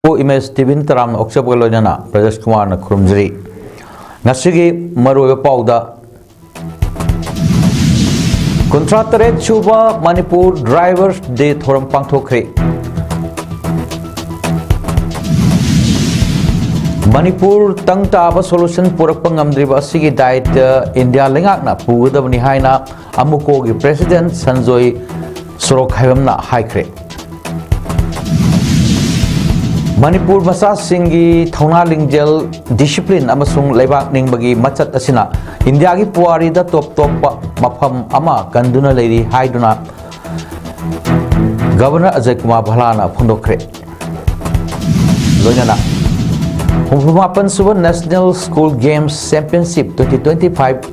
Image TV तराम ऑक्चबल लोइना प्रदेश कुमार न खुरमजरी नसिगी मरोय पाउदा कुंत्रा तरेत सुबा मणिपुर ड्राइवर्स डे थोरम पांगथोखरे मणिपुर तंग ताब सोल्यूशन पुरक्प ngamdriba asigi diet इंडिया लेंगाकना पुगदबनि हाइना अमुकोगी प्रेसिडेंट संजोय सोरोखायमना हाइख्रे मणिपुर मसा सिंगी थौना लिंगजेल डिसिप्लिन अमसुंग लेबाक निंगबगी मचत असिना इंडिया की पुआरी द टॉप टॉप मफम अमा कंदुना लेरी हाइदुना गवर्नर अजय कुमार भलाना फोंदोखरे लोइनाना हुमापन सुबह national school games championship 2025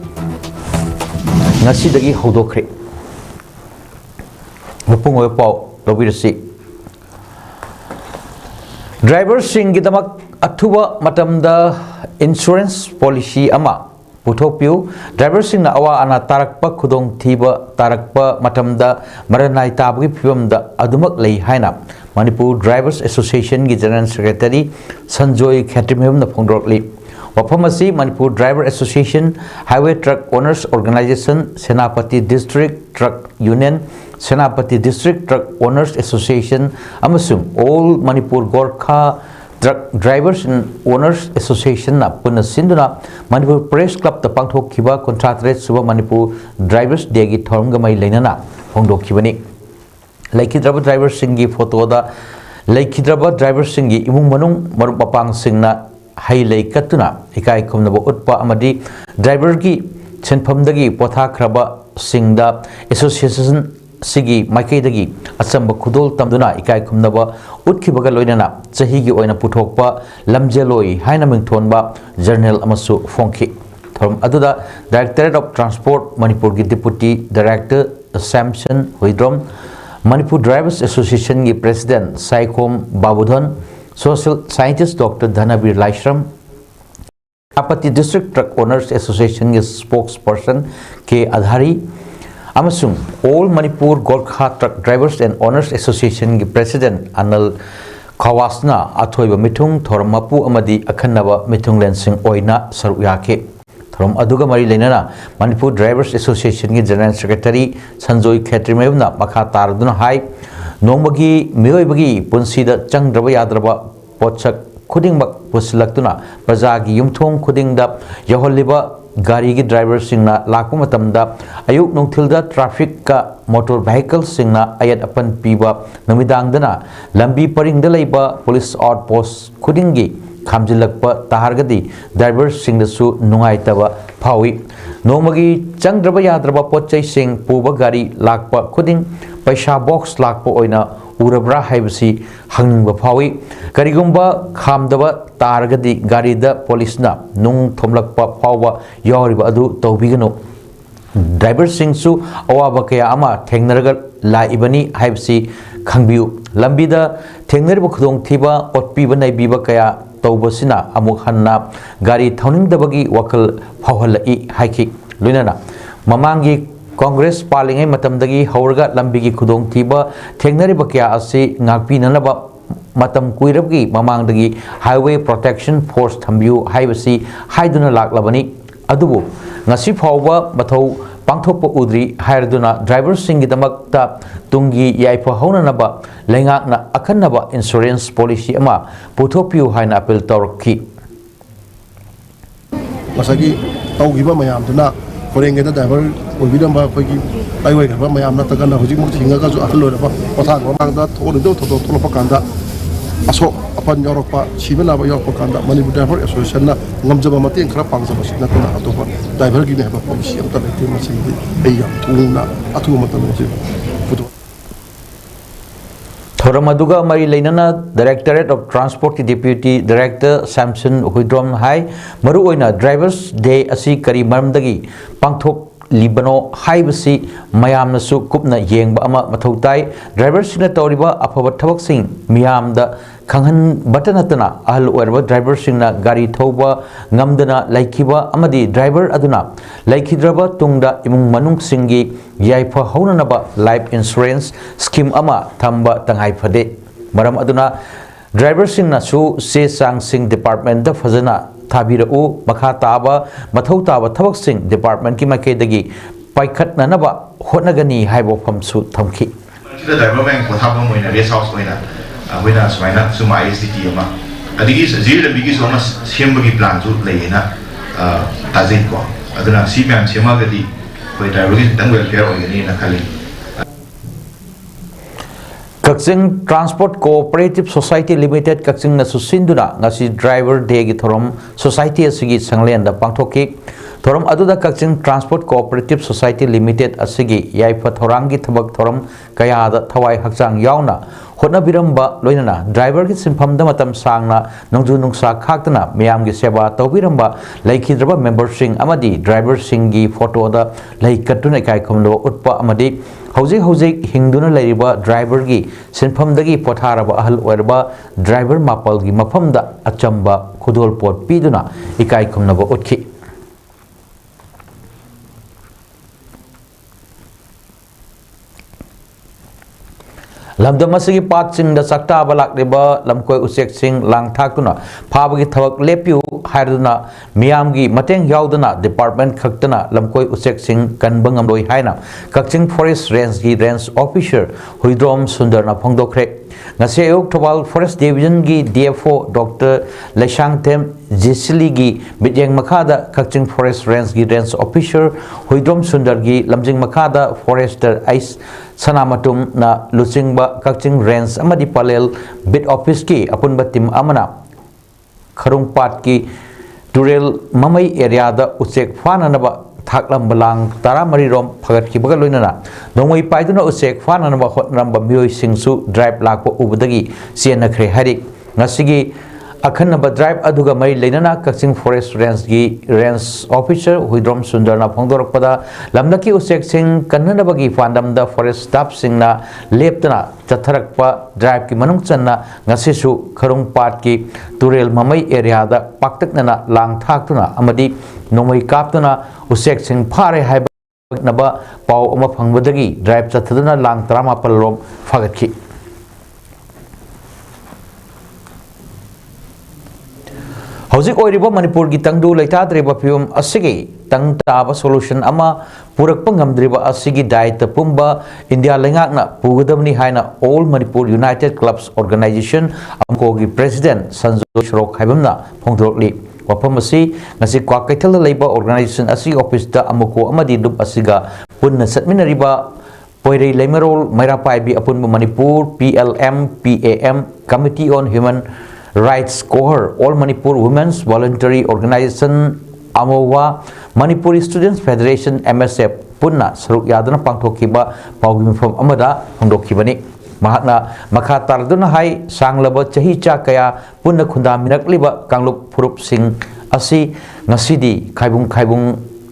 ngasi हौदोखरे मपुंग पाव लोबिरसी ड्राइवर सिंगिदमक अथुबा मतमदा इंश्योरेंस पॉलिसी अमा पुथोपियु ड्राइवर सिंगना अवा अना तारकपा खुदोंग थीबा तारकपा मतमदा मरनाई ताबगी फिवमदा अदुमक लई हाइना मणिपुर ड्राइवर्स एसोसिएशन की जनरल सेक्रेटरी संजोय खेत्रिमेमना फोंदोरली वफमसी Manipur driver association highway truck owners organization Senapati district truck union Senapati district truck owners association अमसुंग all Manipur Gorkha truck drivers and owners association ना पुनः सिंधुना मणिपुर प्रेस क्लब द पांगथोखिबा कॉन्ट्रैक्ट सुबह मणिपुर ड्राइवर्स डे की थौरमगमई लेनना फोंदोखिबनी लेखिद्रब ड्राइवर सिंगी फोटोदा लेखिद्रब ड्राइवर सिंगी इमुंग मनुंग मरुप मपांग सिंगना हाई लई कत्तुना इकाई खुमनब उत्पा अमदी ड्राइवर की सेनफमदगी पोथाख्रबा सिंगदा एसोसिएशन सिगी माइकैदगी अचंब खुदोल तमदुना इकाई खुमनब उत्खिबगा लोइनना चहीगी ओइना पुथोकपा लमजेलोई हाइना मिंगथोनबा जर्नल अमसु फोंखि थोरम अदुदा डायरेक्टरेट ऑफ ट्रांसपोर्ट मणिपुर की deputy director Samson Huidrom Manipur drivers association की president Saikhom Babudhan social scientist doctor Dhanbir Laishram Senapati district truck owners association के स्पोक्स पर्सन के आधारी अमसुंग all Manipur Gorkha truck drivers and owners association के प्रेसिडेंट अनल खवासना अथोइब मिथुंग थोरम मपु अमदी अखन्नब मिथुंग लेंसिंग ओइना सरुक याखे थोरम अदुगा मरी लेनना मणिपुर ड्राइवर्स एसोसिएशन के जनरल सेक्रेटरी संजोय खेत्रिमेवना मखा तारदुना हाई नोंबगी मियोइबगी पुंसीदा चंगद्रब याद्रब पोचक खुदिंगमक पुसलक्तुना प्रजागी युमथोंग खुदिंगदा यहोलिबा गाड़ी की ड्राइवर सिंगना लाकु मतमदा अयुक नोंथिलदा ट्रैफिक का मोटर व्हीकल सिंगना अयत अपन पीबा नमिदांगदना लंबी परिंगदा लैबा पुलिस आउट पोस्ट खुदिंगी खामजिलकपा ताहारगदी ड्राइवर सिंगदसु नुंगाइतबा फावी नोमगी चंगद्रब याद्रब पोचै सिंग पुबा गाड़ी लाकपा खुदिंग पैसा बॉक्स लाकपा ओइना उरब्रा हाइबसी हंगनिंगबा फावी करिगुंबा खामदबा तारगदी गाड़ीदा पुलिसना नुंग थोमलकपा फावबा यावरिबा अदु तौबिगनो ड्राइवर सिंगसु अवाबा कया अमा थेंगनरगा लाइबनी हाइबसी खंगबियु लंबीदा थेंगनरिबा खुदोंग थीबा ओटपीबा नाइबीबा कया तौबसिना अमुक हन्ना गाड़ी थौनिंगदबगी वखल फावहलई हाइखि लुइनाना ममांगी कांग्रेस पालिंगै मतमदगी हौरगा लंबी की खुदोंग थीबा थेंगनरिबा कया असि ngaakpinanaba matam kuirabgi mamangdagi highway protection force thambiu haibasi haiduna laklabani adubu ngasi phawba mathau pangthokpa udri hairduna driver singidamakta tungi yaifa haunanaba lengakna akhannaba insurance policy ama puthopiu haina appeal tawrakhi masagi tawgiba mayamduna फोरेंगेदा driver ओइबिदम की लाइवे खबा मयाम नतगना हुजिक मुक हिंगा जो अखल लोरबा पथाग मांगदा थोरदो थोदो थोलपा कांदा असो अपन यौरपा सिबनाबा यौरपा कांदा मणिपुर ड्राइवर एसोसिएशन ना ngमजबा मतें खरा पांगजबा सिना तना अतोपा ड्राइवर की नेबा पॉलिसी अमता लेते मसिदि एया थुना अथु मतन मसि फुटो थोरमदुगा मरी लेनना डायरेक्टरेट ऑफ ट्रांसपोर्ट की डिप्यूटी डायरेक्टर सैमसन हुइद्रोम हाई मरु ओइना ड्राइवर्स डे असि करी मरमदगी पांगथोक लिबनो हाइबसी मयामनसु कुपना येंगबा अमा मथौ ताई ड्राइवर सिंगना तौरिबा अफबा थबक सिंग मियामदा खंगहन बटनतना अहल ओरबा ड्राइवर सिंगना गाड़ी थौबा ngamdana laikhiba amadi driver aduna laikhidraba tungda imung manung singi yaifa haunanaba life insurance scheme ama thamba tangai phade maram aduna ड्राइवरसिंगनासु से सांगसिंग department दा फजना थाबिरउ मखा ताबा मथौ ताबा थबकसिंग डिपार्टमेंट की माइकेदगी पाइखतननबा होटनगनी हाइबो फमसु थमखि ड्राइवर बैंक पोथाफम होइना रेस्ट हाउस होइना होइना सुमाइना सुमा आईएसटी अमा अदिगी जीर लंबिगी सोमा सेमबगी प्लान जु लेना ताजेन को अदना सी मैम सेमागदी कोई ड्राइवर की तंग वेलफेयर होइगनी ना खाली Kakching transport cooperative society limited Kakching न सुसिंदुना ngasi ड्राइवर डे की थोरम सोसाइटी असगी संगलेन दा पांगथोकी थोरम अदुदा Kakching transport cooperative society limited असगी याइफा थोरांगी थबक थोरम कया दा थवाई हक्चांग यावना होना बिरंबा लोइना ड्राइवर की सिंफम दा मतम सांगना नंजु नुंसा खाक्तना मियाम की सेवा तौबिरंबा लैखिद्रबा मेंबर सिंग अमदी ड्राइवर सिंग की फोटो दा लैकटुना काय खमलो उत्पा अमदी हौजिक हौजिक हिंदुना लैरिबा ड्राइवर की सिंफमदगी पोथारबा अहल ओरबा ड्राइवर मापल की मफमदा अचंबा खुदोल पोट पीदुना इकाई खमनबा उठखि लमदम असगी पात सिंग दा सक्ता बलाकलेबा लमकोय उसेक सिंग लांगथाकुना फाबगी थबक लेपिउ हायरदुना मियामगी मतेंग यावदना डिपार्टमेंट खक्तना लमकोय उसेक सिंग कनबंगम लोय हायना कक्चिंग फॉरेस्ट रेंज की रेंज ऑफिसर हुइद्रोम सुंदरना फोंदोखरे ngase ayok thobal forest division gi DFO Dr. Leshangtem Jisili gi bityeng makhada kaching forest range gi range officer huidrom sundar gi lamjing makhada forester ice sanamatum na luchingba kaching range amadi palel bit office ki apunba tim amana kharungpat ki turel mamai area da uchek fananaba थाकलम belong तारा मरी रोम फगत की बगल लोइना नोंगई पाइदुना उसेक फाननबा होतनरंबा मियोय सिंगसु drive लाखो उबदगी सेनखरे Hari ngasiगी अखनब drive अदुगा मरी लेना Kakching forest range की range officer Huidrom सुंदरना फोंदोरपदा लमनकी उसेक सिंग कन्ननबगी फांदमदा forest staff सिंगना लेपतना चथरकपा drive की मनुंग चन्ना ngasisu खरुंगपाट की तुरेल ममई एरिया दा पाक्तकना लांग थाक्तुना अमदी नोंगई काप्तुना उसेक सिंग फारे हाइबा नबा पाव अमा फंगबदगी ड्राइव चथदुना लांग 38 रोम फगतखि हौजिक ओइरिबा मणिपुर की तंगदु लैताद्रिबा फिवम असिगी तंगताबा सोल्यूशन अमा पुरकपा ngamdriba asigi दायित्व पुंबा इंडिया लेंगाकना पुगदबनी हाइना all Manipur united clubs organization अमकोगी प्रेसिडेंट संजय श्रोक हाइबमना फोंदोरली वफम असि ngasi क्वाकैथल लेबा ऑर्गेनाइजेशन असि ऑफिस दा अमको अमदि दुब असिगा पुन्ना सतमिनरिबा पोइरे लेमरोल मैरापाइबी अपुनबा Manipur PLM PAM committee on human Rights Cohort, All Manipur Women's Voluntary Organization Amowa, Manipuri Students Federation MSF, Punna, Saruk Yadana Pangtokiba, Paugim from Amada, Hondokibani. Mahakna, Makatarduna Hai, Sanglaba, Chahicha Kaya, Punna Kunda Minakliba, Kanglup Purup Singh, Asi, Nasidi, Kaibung,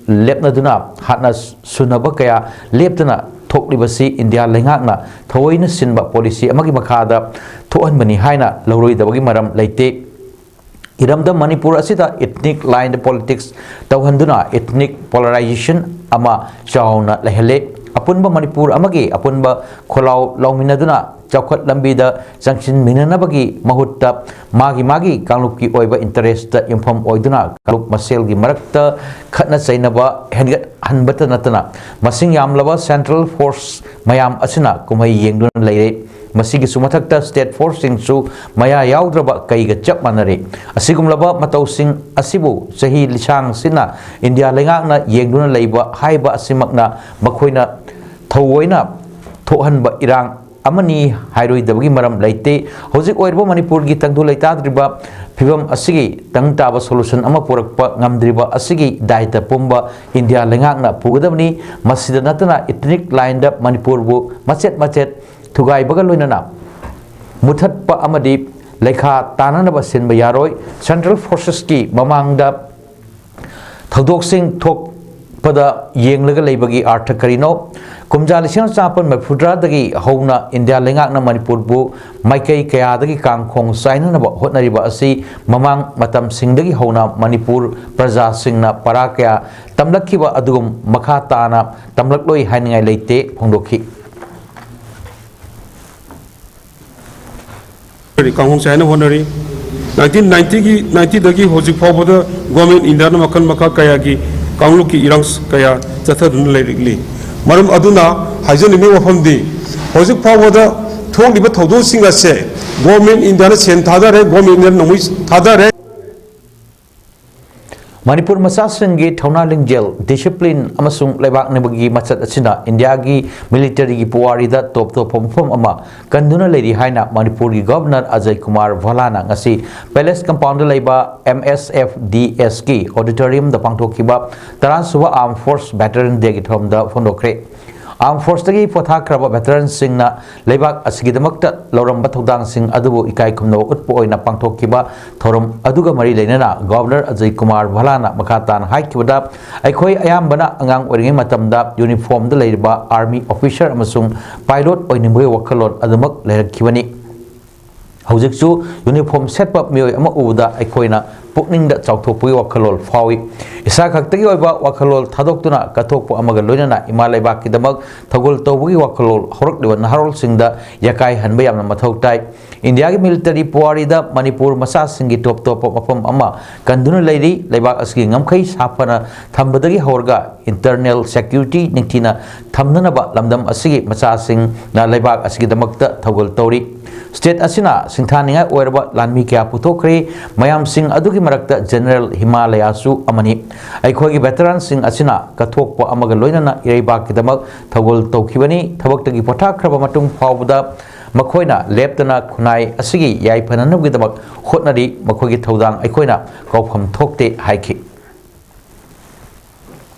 Lepnaduna, Hatna Sunabakaya, Leptana, Toklibasi, India Lengakna, Toina Sinba Policy, Amagi Makada, Toan Mani Haina, Loroi the Bagimaram Late Iramda Manipur Asita, ethnic line politics, Tauhanduna, ethnic polarization, Ama Shauna Lahele, Apunba Manipur Amagi, Apunba Kolau Lauminaduna, Chaukat Lambida, Sanction Minanabagi, Mahutta, Magi, Kaluki Oiba interest, Impom Oiduna, Kaluk Maselgi Marakta, Katna Sainaba, Hanbata Natana, Masing Yamlava, Central Force, Mayam Asina, Kumai Yengdun Lay. Masigi sumathakta state forcing su maya yaudraba kaiga chap manare asigumlaba matau sing asibu sahi lisang sina India lengakna yengduna leiba haiba asimakna makhoina thoina thohanba irang amani hairoi dabagi maram leite hojik oirba manipur gi tangdu leitadriba phibam asigi tangtaba solution ama purakpa ngamdriba asigi daita pumba India lengakna pugadabni masida natana ethnic line up manipur bu machet Tugai Bagaloinana Muthatpa Amadi Lekha Tananaba Sinba Yaroi Central Forces Ki Mamangda Thadok Singh Tok Pada Yenglaga Labagi Artakarino Kumjalishan Sapan Mapudra Dagi Hona India Lengakna Manipur Bu Maikai Kayadagi Kang Kong Sainanaba Hotnariba Asi Mamang Matam Singdagi Hona Manipur Praja Singna Parakaya Tamlakiba Adugum Makatana Tamlakloi Haningai Late Hondoki कांगों China होनरी 1990 की 90 दगी होजिक फावबद government India न मखन मखा कया की कांगलु की इरंग्स कया चथदुन लेरिगली मरम अदुना हाइजनिमे वफमदी होजिक फावबद थोंलिबा थौदो सिंगा से गवर्नमेंट इंडिया न सेन थादारे गवर्नमेंट इंडिया नमुई थादारे मणिपुर मसासंगी थौना लिंगजेल डिसिप्लिन अमसुंग लेबाक नेबगी मचत असिना इंडिया की मिलिटरी की पुवारीदा टॉप टॉप फॉर्म अमा कंदुना लेरी हाइना मणिपुर की गवर्नर अजय कुमार भलाना ngasi पैलेस कंपाउंड लेबा MSFDS की ऑडिटोरियम द पांगथोखिबा तरासुबा आर्म फोर्स वेटरन डे की थौम द फोंदोखरे आर्म फोर्स तगी पोथाख्रबा वेटरन सिंगना लेबाक असिगिदमक्ता लौरंबा थौदांग सिंग अदुबु इकाई खुमनो उत्पो ओइना पांगथोखिबा थौरम अदुगा मरी लेनना गवर्नर अजय कुमार भलाना मखातान हाइकिबदा अखोई अयामबना अंगांग ओरिंगे मतमदा यूनिफॉर्म द लेरिबा आर्मी ऑफिसर अमसुंग पायलट ओइनिबोय वखलोन अदुमक लेरखिबनी हौजिकसु यूनिफॉर्म सेटप मियोय अमा उबदा अखोइना पुकनिंग द चाउथोपुई वखलोल फावी इसा खक्तगी ओइबा वखलोल थादोक्तुना कथोकपो अमगा लोइनना इमा लेबाक किदमक थगोल तौबगी वखलोल हरकलिबा नहारोल सिंगदा यकाई हनबा यामना मथौ ताई इंडिया की मिलिटरी पुवारीदा मणिपुर मसा सिंगी टॉप टॉप मफम अमा कंदुना लेरी लेबाक असगी ngमखै साफना थंबदगी हौरगा इंटरनल सिक्योरिटी निंगथिना थमननबा लमदम असगी मसा सिंग ना लेबाक असगी दमक्ता थगोल तौरी स्टेट असिना सिंथानिंगा ओरबा लानमी क्या पुथोखरे मयाम सिंग अदुगी मरक्ता जनरल हिमालयासु अमनी अखोगी वेटरन सिंग असिना कथोकपो अमगा लोइनना इरेबा किदमक थगोल तौखिबनी थबक्तगी पोथाख्रबा मतुंग फावबदा मखोइना लेप्तना खुनाई असिगी याइफननबगिदमक होटनरी मखोगी थौदांग अखोइना कौफम थोकते हाइखि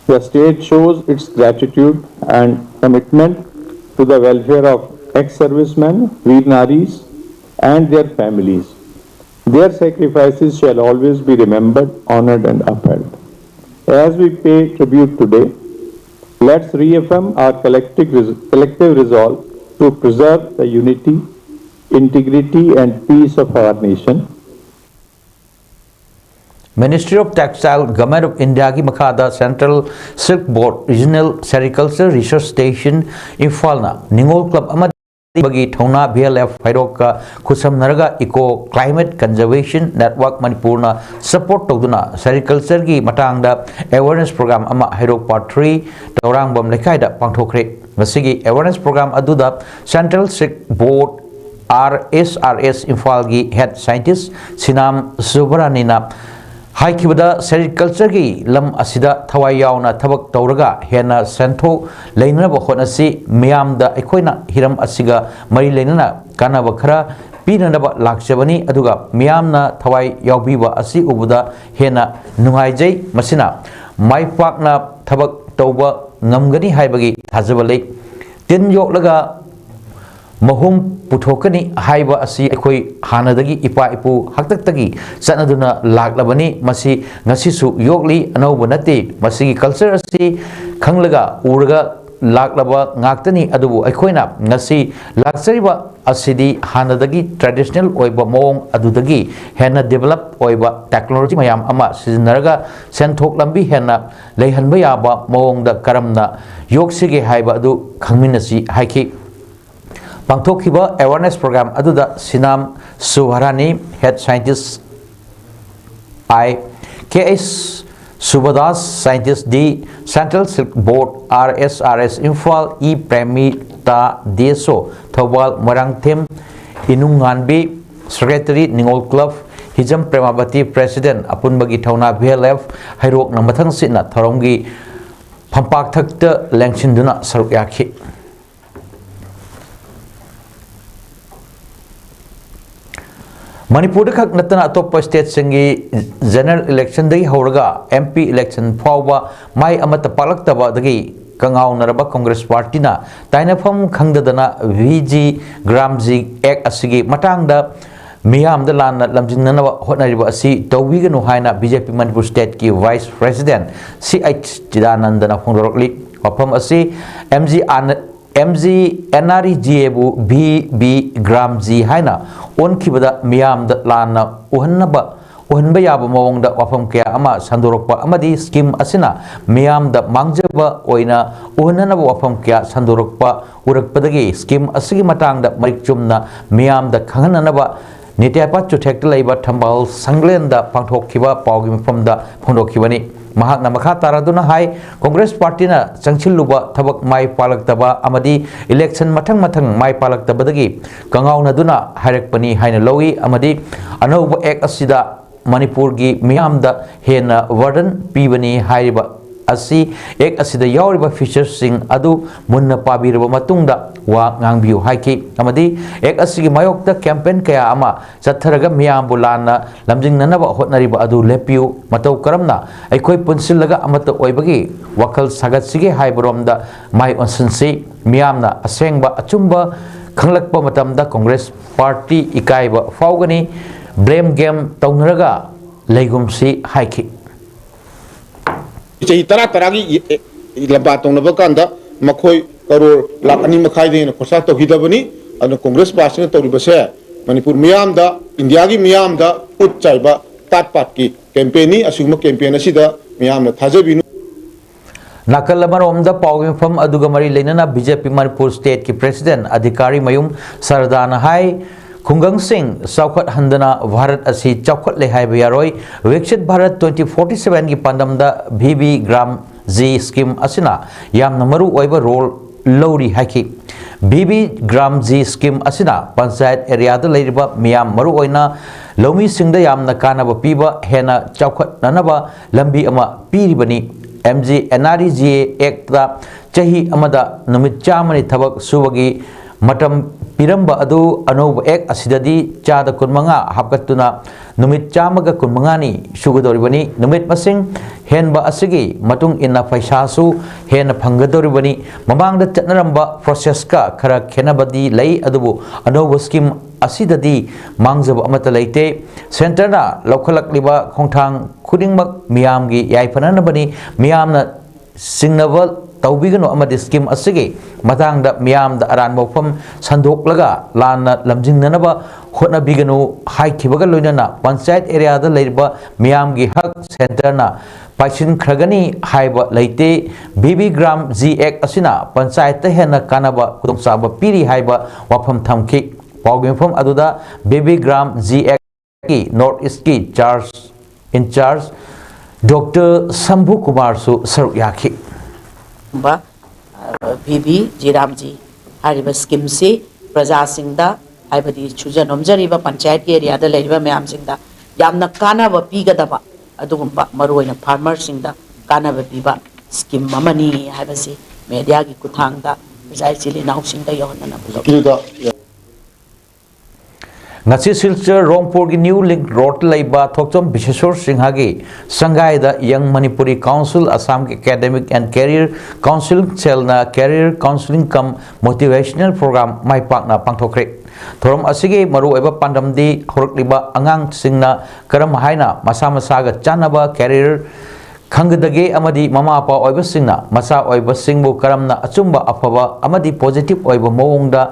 The state shows its gratitude and commitment to the welfare of ex-servicemen, Veer Naris and their families. Their sacrifices shall always be remembered, honored and upheld. As we pay tribute today, let's reaffirm our collective resolve to preserve the unity, integrity and peace of our nation. Ministry of Textile, Government of India की मखादा Central Silk Board Regional Sericulture Research Station इम्फालना Ningol club अमदी बगी थौना BLF हाइरोक का खुसम नरगा इको क्लाइमेट कंजर्वेशन नेटवर्क मणिपुरना सपोर्ट तौदुना सेरिकल्चर की मटांगदा अवेयरनेस प्रोग्राम अमा हाइरोक पार्ट 3 तौरांगबम लेखाइदा पांगथोखरे मसिगी अवेयरनेस प्रोग्राम अदुदा central silk board RSRS Imphal की हेड साइंटिस्ट सिनाम सुबरानीना हाइकिबदा सेरिकल्चर की लम असिदा थवाई यावना थबक तौरगा हेना सेंथो लेनब होनसी मियामदा अखोइना हिरम असिगा मरी लेनना कानब खरा पीननब लाक्चबनी अदुगा मियामना थवाई यावबीबा असि उबुदा हेना नुंगाइजै मसिना माइपाकना थबक तौबा ngमगनी हाइबगी थाजबलै तिन योगलगा महूम पुथोकनी हाइबा असि अखोई हानदगी इपा इपु हक्तक्तगी चनदुना लाक्लबनी मसी ngasisu योगली अनौब नते मसी कल्चर असि खंगलगा उरगा लाक्लबा ngактनी अदुबु अखोइना ngasi लाक्चरिबा असिदी हानदगी ट्रेडिशनल ओइबा मोंग अदुदगी हेना डेवलप ओइबा टेक्नोलॉजी मयाम अमा सिजनरगा सेंथोक लंबी हेना लेहनबा याबा मोंगदा करमना योगसिगे हाइबा अदु खंगमिनसी हाइखि पांगथोखिबा अवेयरनेस प्रोग्राम अदुदा Sinam Suhrani head scientist I KS Subdas scientist D central silk board RSRS Imphal E Premita देसो Thoubal Morangthem Inunganbi secretary Ningol club Hijam Premavati president अपुनबगी थौना BLF हाइरोक नमथंग सिना थौरंगी फंपाक थक्त लेंगसिनदुना सरुक याखि मणिपुर खक नतना अतोप स्टेट सिंगी जनरल इलेक्शन दगी हौरगा MP इलेक्शन फावबा माई अमत पालक्तबा दगी कंगाव नरबा कांग्रेस पार्टी ना ताइनफम खंगदना VG ग्रामजी एक्ट असिगी मटांगदा मियाम द लान लमजिननबा होटनरिबा असि तौबिगनु हाइना BJP मणिपुर स्टेट की वाइस प्रेसिडेंट CH चिदानंदना फोंदोरकली वफम असि MG NREGAबु BB ग्रामजी हाइना ओनखिबदा मियाम द लाना उहनबा याबा मवंगदा वफम कया अमा संदोरकपा अमदी स्कीम असिना मियाम द मांगजबा ओइना उहननबा वफम कया संदोरकपा उरकपदगी स्कीम असिगी मटांगदा मरिक चुमना मियाम द खंगननबा नीतियापा चुथेक्ट लेबा थंबल संगलेंदा पांथोखिबा पावगी मफमदा फोंदोखिबनी महाकना मखा तारादुना हाई कांग्रेस पार्टी ना चंगचिलुबा थबक माई पालकतबा अमदी इलेक्शन मथंग मथंग माई पालकतबदगी कंगाउनदुना हायरकपनी हाइना लौई अमदी अनौब एक असिदा मणिपुर की मियामदा हेना वर्डन पीबनी हाइरिबा असी एक असिदा यावरिबा फीचर्स सिंग अदु मुन्ना पाबिरबा मतुंगदा वा ngangbyu haiki amadi ek asigi mayokta campaign kaya ama chatharaga miyam bulana lamjing nanaba hotnariba adu lepiu matau karamna aikoi punsillaga amata oibagi wakal sagat sige haibromda mai onsinsi miyamna asengba achumba khanglakpa matamda congress party ikaiba faugani blame game taunaraga leigumsi haiki चही तरह तरह की लंबा तौनब कांदा मखोई करोड़ लाख अनि मखाई then खर्चा तौहिदबनी अन Congress party ने तौरिबसे मणिपुर मियाम दा इंडिया की मियाम दा उच्चाइबा तात पात की कैंपेनी असुगम कैंपेन असिदा मियाम न थाजबिनु नाकल मरोमदा पावगिफम अदुगा मरी लेनना बीजेपी मणिपुर स्टेट की प्रेसिडेंट अधिकारी मयुम सरदान हाई खुंगंग सिंह चौखट हंदना भारत असी चौखट ले हाइब यारोय विकसित भारत 2047 की पंदमदा भीबी ग्राम जी स्कीम असिना यामना मरु ओइबा रोल लौरी हाकी भीबी ग्राम जी स्कीम असिना पंचायत एरिया दा लेरिबा मियाम मरु ओइना लौमी सिंगदा यामना कानाबा पीबा हेना चौखट ननबा लंबी अमा पीरिबनी MG NREGA एक्ट दा चही अमदा नुमित चामनि थबक सुबगी मतम पिरंबा अदु अनौब एक असिददी चादा कुनमंगा हापकत्तुना नुमित चामगा कुनमंगानी सुगदोरिबनी नुमित मसिंग हेनबा असिगी मतुंग इन्ना पैसासु हेन फंगदोरिबनी ममांगदा चटनरंबा प्रोसेस का खरा खेनबदी लई अदुबु अनौब स्कीम असिददी मांगजब अमत लेते सेंटरना लौखलकलिबा खोंथांग खुदिंगमक मियामगी याइफननबनी मियामना सिंगनबल तौबिगनो अमदि स्कीम असिगे मतांगदा मियामदा अरान मौफम संदोकलगा लाना लमजिंगनबा होटनबिगनो हाइखिबगा लोइनना पंचायत एरिया दा लेरिबा मियामगी हक सेंटरना पाइसिन खरगनी हाइबा लेते बीबी ग्राम जी एक्ट असिना पंचायत हेना कानाबा खुदोंसाबा पीरी हाइबा वाफम थमखि पावगिफम अदुदा बीबी ग्राम जी एक्ट की नॉर्थ ईस्ट की इंचार्ज डॉक्टर शंभू कुमार सु सरुक याखि भीबी जीरामजी हारिबा स्कीम से प्रजा सिंगदा हाइबदी छुजनोमजरिबा पंचायत के एरिया दा लेरिबा मयाम सिंगदा यामना कानाबा पीगदबा अदुगुंबा मरुओइना फार्मर सिंगदा कानाबा पीबा स्कीम ममनी हाइबसी मीडिया की कुथांगदा प्रजा चिली नाउ सिंगदा योहनना बुलो ngasi silchar rongpur gi new link road laiba thokchom bisheshwar singha gi sangai da young manipuri council assam ki academic and career council chelna career counseling cum motivational program mai pakna pangthokre thorom asigi maru eba pandamdi horokliba angang singna karam haina masa masa ga chanaba career khangdage amadi mama apa oiba singna masa oiba singbu karamna achumba afaba amadi positive oiba mawongda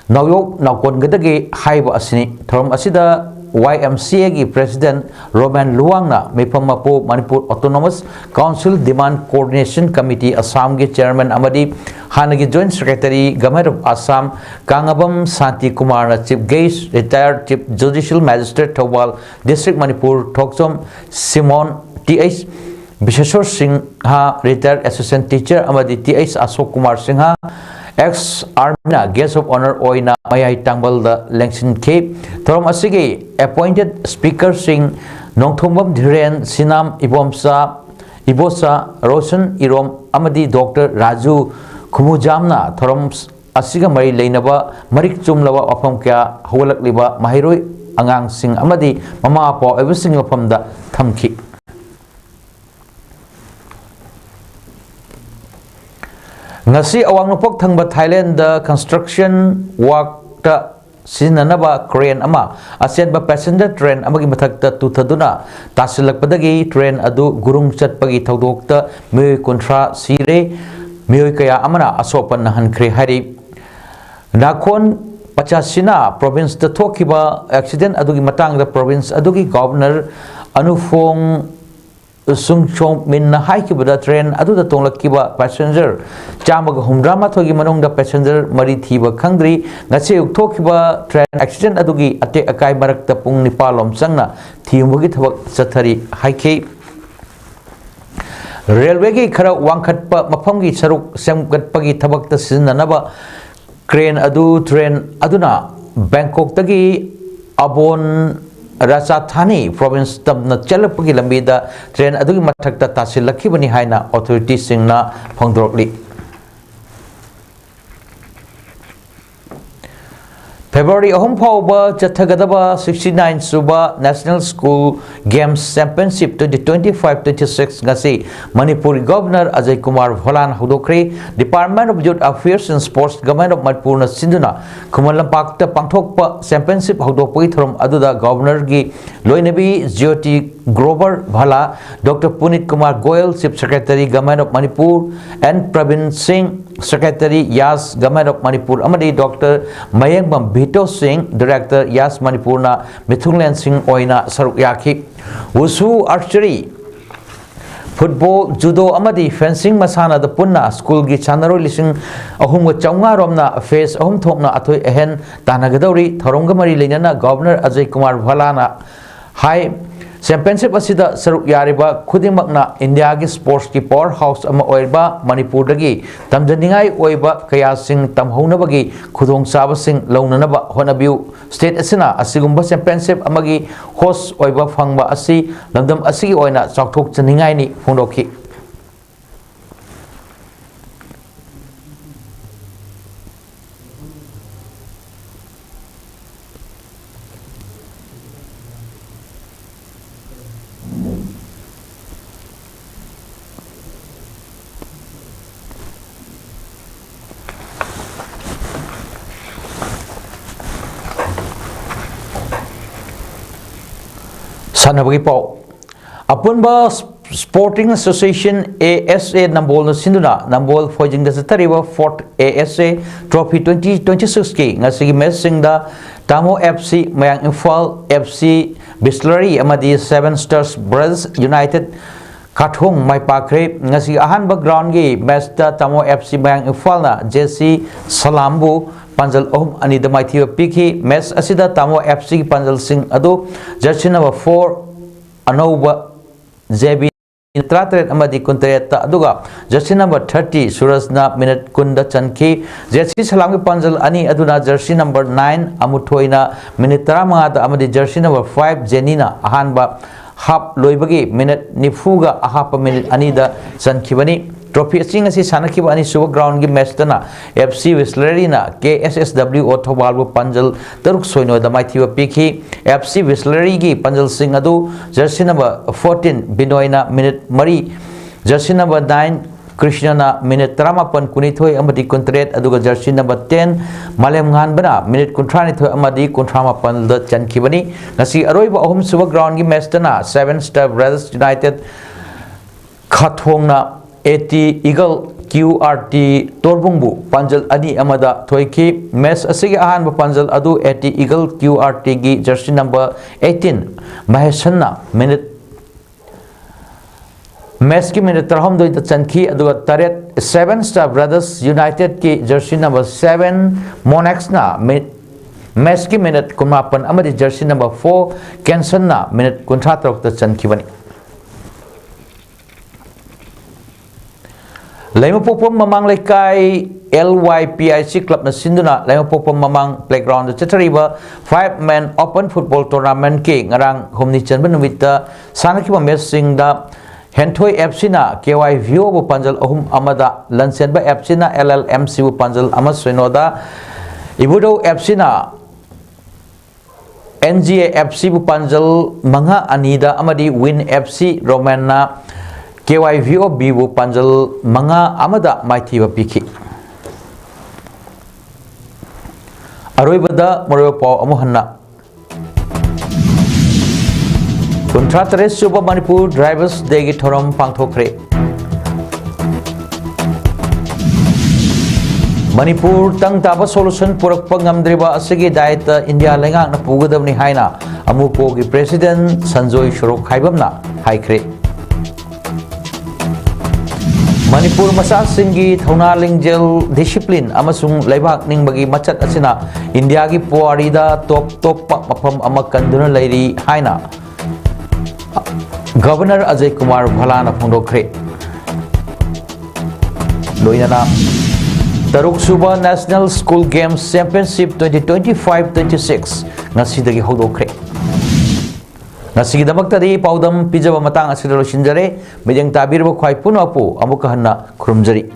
Nauyok Nakon Gadagi Haiba Asini, Tom Asida YMCA की president Roman लुआंगना मेफमापो Manipur autonomous council demand coordination committee Assam के chairman अमदी हानगी joint secretary government of Assam Kangbam Shanti Kumar chief guest retired chief judicial magistrate Thoubal district Manipur Thoksom Simon TH Vishweshwar Singh retired associate teacher अमदी TH Ashok Kumar Singh ex army guest of honour ओइना मयाई टांगबल द लेंसिन के थोरम असिगे अपॉइंटेड स्पीकर सिंह नोंथोंबम धीरेन सिनाम इबोसा रोशन इरोम अमदी डॉक्टर राजू खुमुजामना थोरम असिगा मरी लेनबा मरिक चुमलबा अफम क्या हवलकलिबा माहिरोय अंगांग सिंह अमदी ममा अपो एवसिंग अफमदा थमखि ngasi awang nupok thangba Thailand the construction work ta sinanaba crane ama asian ba passenger train amagi mathakta tuthaduna tasilakpadagi train adu gurung chatpagi thodokta me kontra sire meoi kaya amana asopan hankre hari nakhon pachasina province ta thokiba accident adugi matang da province adugi governor anufong Sungchong Min Haikibada train Aduda Tonglakiba passenger Chamaga Humdrama Togi Manonga passenger Maritiba Kangri Nasi Tokiba train accident Adugi Ate Akai Barak Tapung Nipalom Sangna Timugi Tabak Satari Haiki Railway ki khara wangkhat pa mafam gi saruk semgat pagi thabak ta sinnanaba crane adu train aduna Bangkok tagi Abon Rajathani province tamna chalapagi lambida train adugi mathakta tasilakhi bani haina authorities singna phangdorokli February ahum phauba chathagadaba 69 suba National School Games Championship 2025-26 ngasi Manipur Governor Ajay Kumar Bholan hodokre Department of Youth Affairs and Sports Government of Manipur na sinduna Khuman Lampakta pangthokpa championship hodokpagi thorom aduda Governor gi loinabi Jyoti Grover Bhala Dr. Punit Kumar Goyal Chief Secretary Government of Manipur and Pravin Singh Secretary Yas Government of Manipur amadi Dr. Mayang Bito Singh Director Yas Manipur na Mithunglen Singh oina saruk yaki Wusu Archery Football Judo amadi Fencing masana da punna school gi chanaro lising ahum ga chaunga romna face ahum thokna athoi ehen tanagadauri thorongga mari leinana Governor Ajay Kumar Bhala na hai Championship asida saruk yariba khudimakna India gi sports ki powerhouse ama oiba Manipur dagi tamjaningai oiba kaya sing tamhounabagi khudong saba sing launanaba honabiu state asina asigumba championship amagi host oiba phangba asi lamdam asigi oina chakthok chaningai ni phongdokhi Sanabagi Pau Apunba Sporting Association ASA Nambol Sinduna Nambol Fojing the Satariba Fort ASA Trophy 2026 ki ngasigi messing da Tamo FC Mayang Infal FC Bistlery amadi 7 Stars Brothers United Kathong Mai Pakre ngasi ahan background gi match da Tamo FC Mayang Infal na JC Salambu Panjal ani the mighty piki match asida Tamo FC Panjal Singh adu jersey number 4 Anova JB Tratret amadi kuntreta aduga jersey number 30 Surasna minute kunda chanki jersey Salam Panjal ani aduna jersey number 9 Amuthoina minute 35 da amadi jersey number 5 Jenina ahanba half loibagi minute nifuga ahapa minute ani da chankhibani Trophy Sing si Sanakiba ani Suba ground gi match dana FC Whistlery na KSSW Othobalbu Panjal Taruk Soino da Maithiwa Piki FC Whistlery gi Panjal Singh adu jersey number 14 Binoina minute Mari jersey number 9 Krishna na minute 38 kunithoi amadi kontret aduga jersey number 10 Malem Ngan bana minute kunthranithoi amadi kunthamapan da chankibani ngasi aroiba ahum Suba ground gi match dana 7 Star Brothers United Khathongna 80 Eagle QRT Torbungbu Panjal Adi Amada Toiki Mes Asigi Ahan Panjal Adu 80 Eagle QRT gi jersey number 18 Mahesana minute Mes ki minute Tarham Doi Chanki Adu Taret 7 Star Brothers United ki jersey number 7 Monax na Mes ki minute Kumapan Amadi jersey number 4 Kenson na minute Kuntratrok Chanki Bani Laimapopom Mamang Lekai LYPIC Club na Sinduna Laimapopom Mamang Playground Chatariba 5-man Open Football Tournament ki ngarang humni chanban wita sanakiba messing da Hentoi FC na KY View bu Panjal ahum amada Lansenba FC na LLMC bu Panjal amas Soinoda Ibudo FC na NGA FC bu Panjal Manga Anida amadi Win FC Roman na KYVO Bibu Panjal Manga Amada Maithiba Piki Aroibada Moroyo Pau Amuhanna Kuntratre Suba Manipur Drivers Degi Thoram Pangthokre Manipur Tang Taba Solution Purak Pangamdriba Asigi Daita India Lengang na Pugadam ni Haina Amuko gi President Sanjoy Shurok Haibamna Haikre Manipur Masasingi Thona Lingjel Discipline Amasung Leibak Ningbagi Machat Asina India gi Puarida top mapam amakanduna Lady Haina Governor Ajay Kumar Bhalana Phondokre Loinana Taruk Suba National School Games Championship 2025-26 Nasidagi Hodokre Nasigidamaktadi PAODAM pijaba matang asida losinjare mejeng tabir bo khwai puno apu amuka hanna khurumjari